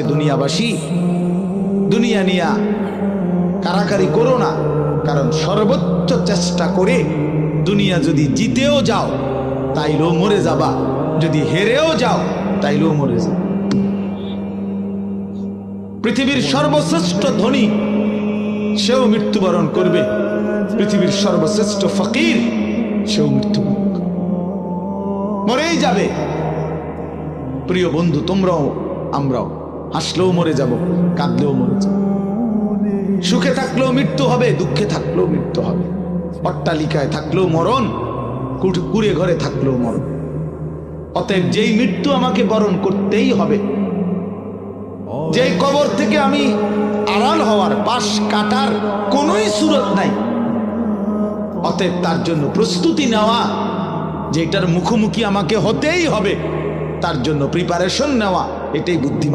দুনিয়াবাসী, দুনিয়া নিয়া কারাকারি করো না, কারণ সর্বোচ্চ চেষ্টা করে দুনিয়া যদি জিতেও যাও তাইলেও মরে যাবা, যদি হেরেও যাও তাইলেও মরে যাবে। পৃথিবীর সর্বশ্রেষ্ঠ ধনী সেও মৃত্যুবরণ করবে, পৃথিবীর সর্বশ্রেষ্ঠ ফকির সেও মৃত্যুবরণ করবে, মরেই যাবে। প্রিয় বন্ধু, তোমরাও আমরাও হাসলেও মরে যাব, কাঁদলেও মরে যাব, সুখে থাকলেও মৃত্যু হবে, দুঃখে থাকলেও মৃত্যু হবে, অট্টালিকায় থাকলেও মরণ, কুড়ে ঘরে থাকলেও মরণ। অতএব যেই মৃত্যু আমাকে বরণ করতেই হবে, যেই কবর থেকে আমি আড়াল হওয়ার, পাশ কাটার কোনোই সুরত নাই, অতএব তার জন্য প্রস্তুতি নেওয়া, যেটার মুখোমুখি আমাকে হতেই হবে তার জন্য প্রিপারেশন নেওয়া, এটাই বুদ্ধিমান।